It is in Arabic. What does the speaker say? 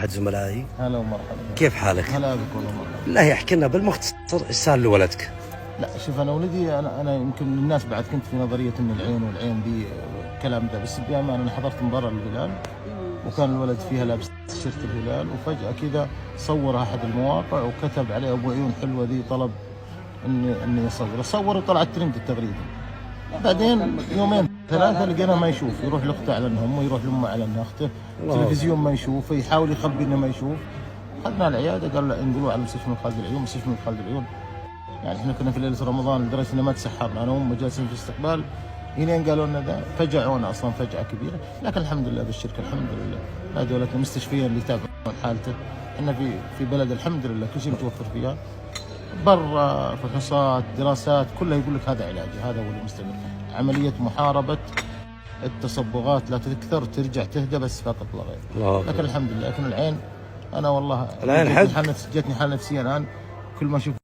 احد زملائي. هلا ومرحبا. كيف حالك؟ هلا بك والله مرحبا. بالله احكي لنا بالمختصر ايش صار لولدك؟ لا شوف انا ولدي انا يمكن الناس بعد كنت في نظريه ان العين والعين دي الكلام ده، بس بامانه انا حضرت مباراه الهلال وكان الولد فيها لابس تيشيرت الهلال، وفجاه كذا صورها احد المواقع وكتب عليه ابو عيون حلوه دي، طلب اني صور وطلع الترند التغريده. بعدين يومين ثلاثه لقينا ما يشوف، يروح لاخته على انها امه، يروح لامه على انها اخته، تلفزيون ما يشوف، يحاول يخبي انه ما يشوف. اخذنا العياده، قال لا انقلوه على مستشفى الملك خالد العيون. مستشفى الملك خالد العيون يعني احنا كنا في ليله رمضان لدرجه ان ما تسحرنا انا وامه جالسين في استقبال، الين قالوا لنا ده، فجعونا اصلا فجعه كبيره، لكن الحمد لله بالشركه الحمد لله هذول المستشفيين اللي يتابعون حالته. احنا في بلد الحمد لله كل شيء متوفر فيها، برا فحوصات دراسات كلها يقول لك هذا علاجي، هذا هو المستمر. عمليه محاربه التصبغات لا تكثر، ترجع تهدى بس فقط لا غير. لكن الحمد لله. لكن العين انا والله العين جتني حاله نفسيه الان، كل ما اشوف